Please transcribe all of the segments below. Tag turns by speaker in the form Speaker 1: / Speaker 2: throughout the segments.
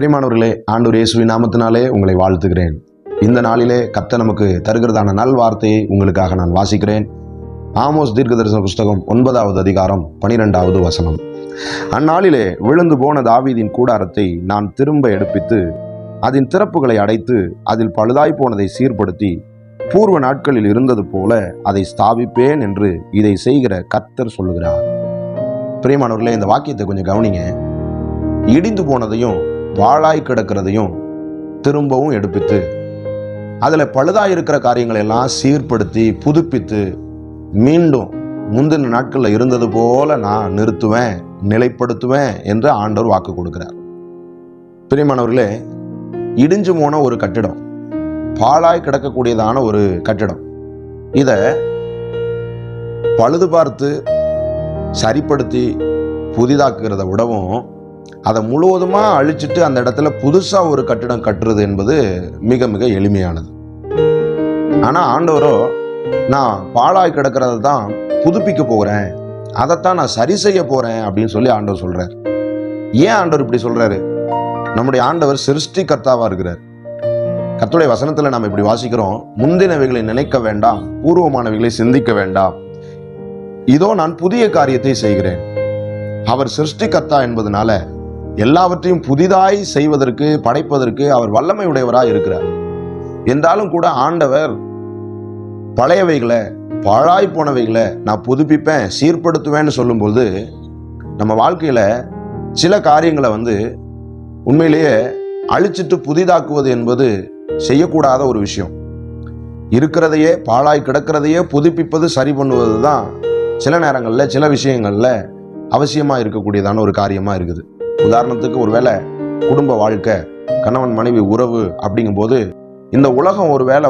Speaker 1: பிரியமானவர்களே, ஆண்டவர் இயேசுவின் நாமத்தினாலே உங்களை வாழ்த்துகிறேன். இந்த நாளிலே கர்த்தர் நமக்கு தருகிறதான நல் வார்த்தையை உங்களுக்காக நான் வாசிக்கிறேன். ஆமோஸ் தீர்க்கதரிசன புஸ்தகம் 9வது அதிகாரம் 12வது வசனம். அந்நாளிலே விழுந்து போன தாவீதின் கூடாரத்தை நான் திரும்ப எடுப்பித்து அதன் திறப்புகளை அடைத்து அதில் பழுதாய் போனதை சீர்படுத்தி பூர்வ நாட்களில் இருந்தது போல அதை ஸ்தாபிப்பேன் என்று இதை செய்கிற கர்த்தர் சொல்லுகிறார். பிரியமானவர்களே, இந்த வாக்கியத்தை கொஞ்சம் கவனிங்க. இடிந்து போனதையும் வாழாய் கிடக்கிறதையும் திரும்பவும் எடுப்பித்து அதில் பழுதாய் இருக்கிற காரியங்களை எல்லாம் சீர்படுத்தி புதுப்பித்து மீண்டும் முந்தின நாட்களில் இருந்தது போல நான் நிறுத்துவேன், நிலைப்படுத்துவேன் என்று ஆண்டவர் வாக்கு கொடுக்கிறார். பிரியமானவர்களே, இடிஞ்சு போன ஒரு கட்டிடம், பாழாய் கிடக்கக்கூடியதான ஒரு கட்டிடம், இதை பழுது பார்த்து சரிப்படுத்தி புதிதாக்குகிறத விடவும் அதை முழுவதுமாக அழிச்சிட்டு அந்த இடத்துல புதுசாக ஒரு கட்டிடம் கட்டுறது என்பது மிக மிக எளிமையானது. ஆனால் ஆண்டவரோ, நான் பாழாய் கிடக்கிறத தான் புதுப்பிக்க போகிறேன், அதைத்தான் நான் சரி செய்ய போகிறேன் அப்படின்னு சொல்லி ஆண்டவர் சொல்கிறார். ஏன் ஆண்டவர் இப்படி சொல்கிறாரு? நம்முடைய ஆண்டவர் சிருஷ்டி கர்த்தாவாக இருக்கிறார். கர்த்தருடைய வசனத்தில் நாம் இப்படி வாசிக்கிறோம், முந்தினவைகளை நினைக்க வேண்டாம், பூர்வமானவைகளை சிந்திக்க வேண்டாம், இதோ நான் புதிய காரியத்தை செய்கிறேன். அவர் சிருஷ்டி கர்த்தா என்பதனால எல்லாவற்றையும் புதிதாய் செய்வதற்கு, படைப்பதற்கு அவர் வல்லமை உடையவராக இருக்கிறார். என்றாலும் கூட ஆண்டவர் பழையவைகளை, பாழாய் போனவைகளை நான் புதுப்பிப்பேன், சீர்படுத்துவேன்னு சொல்லும்போது நம்ம வாழ்க்கையில சில காரியங்களை உண்மையிலேயே அழிச்சிட்டு புதிதாக்குவது என்பது செய்யக்கூடாத ஒரு விஷயம். இருக்கிறதையே, பாழாய் கிடக்கிறதையே புதுப்பிப்பது, சரி பண்ணுவது தான் சில நேரங்களில் சில விஷயங்களில் அவசியமாக இருக்கக்கூடியதான ஒரு காரியமாக இருக்குது. உதாரணத்துக்கு, ஒருவேளை குடும்ப வாழ்க்கை, கணவன் மனைவி உறவு அப்படிங்கும்போது இந்த உலகம் ஒரு வேளை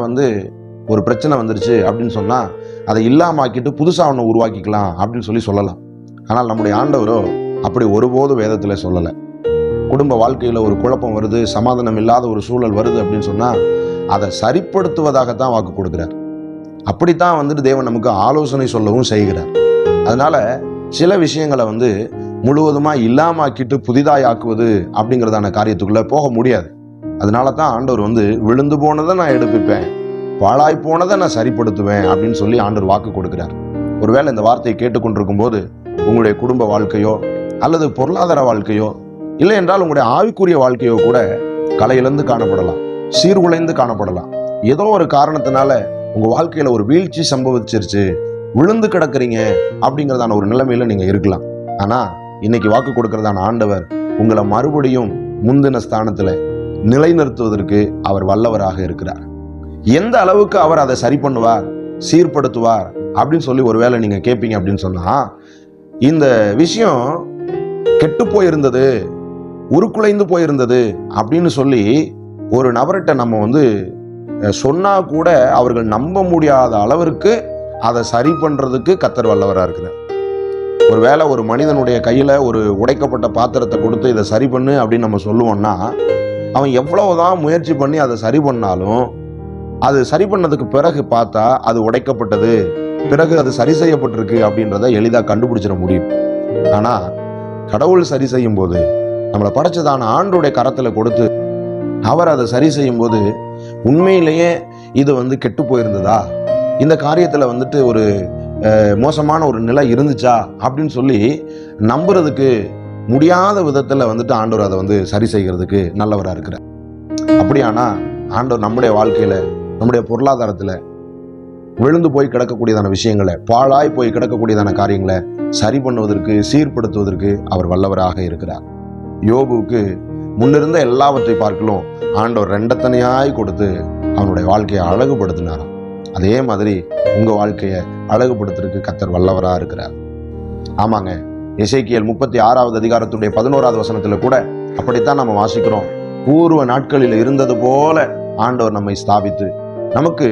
Speaker 1: ஒரு பிரச்சனை வந்துருச்சு அப்படின்னு சொன்னால் அதை இல்லாமாக்கிட்டு புதுசாக ஒன்று உருவாக்கிக்கலாம் அப்படின்னு சொல்லலாம். ஆனால் நம்முடைய ஆண்டவரோ அப்படி ஒருபோதும் வேதத்தில் சொல்லலை. குடும்ப வாழ்க்கையில் ஒரு குழப்பம் வருது, சமாதானம் இல்லாத ஒரு சூழல் வருது அப்படின்னு சொன்னால் அதை சரிப்படுத்துவதாகத்தான் வாக்கு கொடுக்குறார். அப்படித்தான் தேவன் நமக்கு ஆலோசனை சொல்லவும் செய்கிறார். அதனால சில விஷயங்களை முழுவதுமாக இல்லாமாக்கிட்டு புதிதாய் ஆக்குவது அப்படிங்கிறதான காரியத்துக்குள்ள போக முடியாது. அதனால தான் ஆண்டவர் விழுந்து போனதை நான் எடுப்பிப்பேன், பாழாய் போனதை நான் சரிப்படுத்துவேன் அப்படின்னு சொல்லி ஆண்டவர் வாக்கு கொடுக்கிறார். ஒருவேளை இந்த வார்த்தையை கேட்டுக்கொண்டிருக்கும் போது உங்களுடைய குடும்ப வாழ்க்கையோ அல்லது பொருளாதார வாழ்க்கையோ இல்லை என்றால் உங்களுடைய ஆவிக்குரிய வாழ்க்கையோ கூட கலையிலிருந்து காணப்படலாம், சீர்குலைந்து காணப்படலாம். ஏதோ ஒரு காரணத்தினால உங்க வாழ்க்கையில ஒரு வீழ்ச்சி சம்பவிச்சிருச்சு, விழுந்து கிடக்குறீங்க அப்படிங்கிறதான ஒரு நிலைமையில நீங்க இருக்கலாம். ஆனா இன்னைக்கு வாக்கு கொடுக்கிறதான ஆண்டவர் உங்களை மறுபடியும் முந்தின ஸ்தானத்துல நிலைநிறுத்துவதற்கு அவர் வல்லவராக இருக்கிறார். எந்த அளவுக்கு அவர் அதை சரி பண்ணுவார், சீர்படுத்துவார் அப்படின்னு சொல்லி ஒருவேளை நீங்க கேட்பீங்க அப்படின்னு சொன்னா, இந்த விஷயம் கெட்டு போயிருந்தது, உருக்குலைந்து போயிருந்தது அப்படின்னு சொல்லி ஒரு நபர்கிட்ட நம்ம சொன்னா கூட அவர்கள் நம்ப முடியாத அளவிற்கு அதை சரி பண்றதுக்கு கர்த்தர் வல்லவராக இருக்கிறார். ஒருவேளை ஒரு மனிதனுடைய கையில ஒரு உடைக்கப்பட்ட பாத்திரத்தை கொடுத்து இதை சரி பண்ணு அப்படின்னு நம்ம சொல்லுவோம்னா, அவன் எவ்வளவுதான் முயற்சி பண்ணி அதை சரி பண்ணாலும் அது சரி பண்ணதுக்கு பிறகு பார்த்தா அது உடைக்கப்பட்டது, பிறகு அது சரி செய்யப்பட்டிருக்கு அப்படின்றத எளிதாக கண்டுபிடிச்சிட முடியும். ஆனா கடவுள் சரி செய்யும் போது, நம்மளை படைச்சதான ஆண்டோடைய கரத்துல கொடுத்து அவர் அதை சரி செய்யும் போது, உண்மையிலேயே இது கெட்டு போயிருந்ததா, இந்த காரியத்துல ஒரு மோசமான ஒரு நிலை இருந்துச்சா அப்படின்னு சொல்லி நம்புறதுக்கு முடியாத விதத்துல ஆண்டவர் அதை சரி செய்கிறதுக்கு நல்லவராக இருக்கிறார். அப்படியானா ஆண்டவர் நம்முடைய வாழ்க்கையில, நம்முடைய பொருளாதாரத்துல விழுந்து போய் கிடக்கக்கூடியதான விஷயங்களை, பாழாய் போய் கிடக்கக்கூடியதான காரியங்களை சரி பண்ணுவதற்கு, சீர்படுத்துவதற்கு அவர் வல்லவராக இருக்கிறார். யோபுவுக்கு முன்னிருந்த எல்லாவற்றை பார்க்கலாம் ஆண்டவர் ரெண்டத்தனையாய் கொடுத்து அவனுடைய வாழ்க்கையை அழகுபடுத்தினாராம். அதே மாதிரி உங்க வாழ்க்கையை அழகுபடுத்துறதுக்கு கர்த்தர் வல்லவராக இருக்கிறார். ஆமாங்க, எசேக்கியேல் 36வது அதிகாரத்துடைய 11வது வசனத்துல கூட அப்படித்தான் நம்ம வாசிக்கிறோம். பூர்வ நாட்களில் இருந்தது போல ஆண்டவர் நம்மை ஸ்தாபித்து நமக்கு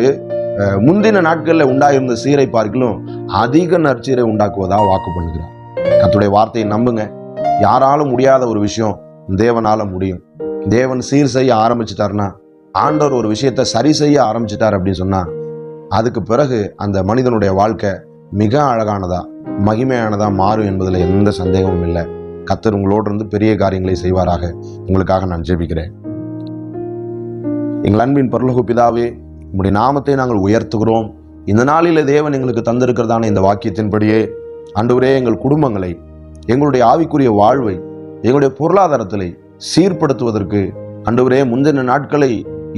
Speaker 1: முந்தின நாட்களில் உண்டாயிருந்த சீரை பார்க்கலும் அதிக நற்சீரை உண்டாக்குவதா வாக்கு பண்ணுகிறார். கர்த்தருடைய வார்த்தையை நம்புங்க. யாராலும் முடியாத ஒரு விஷயம் தேவனால முடியும். தேவன் சீர் செய்ய ஆரம்பிச்சிட்டாருன்னா, ஆண்டவர் ஒரு விஷயத்தை சரி செய்ய ஆரம்பிச்சிட்டார் அப்படின்னு சொன்னா, அதுக்கு பிறகு அந்த மனிதனுடைய வாழ்க்கை மிக அழகானதா, மகிமையானதா மாறும் என்பதில் எந்த சந்தேகமும் இல்லை. கர்த்தர் உங்களோடு இருந்து பெரிய காரியங்களை செய்வாராக. உங்களுக்காக நான் ஜெபிக்கிறேன். எங்கள் அன்பின் பரலோக பிதாவே, உம்முடைய நாமத்தை நாங்கள் உயர்த்துகிறோம். இந்த நாளிலே தேவன் எங்களுக்கு தந்திருக்கிறதான இந்த வாக்கியத்தின்படியே ஆண்டவரே, எங்கள் குடும்பங்களை, எங்களுடைய ஆவிக்குரிய வாழ்வை, எங்களுடைய பொருளாதாரத்திலே சீர்படுத்துவதற்கு ஆண்டவரே, முந்தின நாட்களை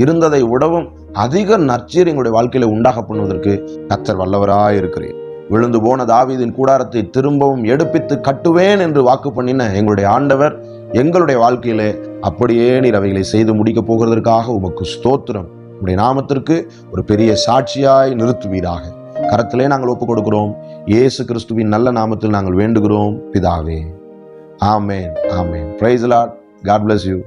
Speaker 1: இருந்ததை விடவும் அதிக நற்சீர் எங்களுடைய வாழ்க்கையில உண்டாக பண்ணுவதற்கு கர்த்தர் வல்லவராய் இருக்கிறேன். விழுந்து போன தாவீதின் கூடாரத்தை திரும்பவும் எடுப்பித்து கட்டுவேன் என்று வாக்கு பண்ணின எங்களுடைய ஆண்டவர் எங்களுடைய வாழ்க்கையிலே அப்படியே நீர் அவைகளை செய்து முடிக்க போகிறதற்காக உமக்கு ஸ்தோத்திரம். உம்முடைய நாமத்திற்கு ஒரு பெரிய சாட்சியாய் நிறுத்துவீராக. கரத்திலே நாங்கள் ஒப்புக் கொடுக்கிறோம். இயேசு கிறிஸ்துவின் நல்ல நாமத்தில் நாங்கள் வேண்டுகிறோம் பிதாவே. ஆமேன், ஆமேன். Praise the lord. God bless you.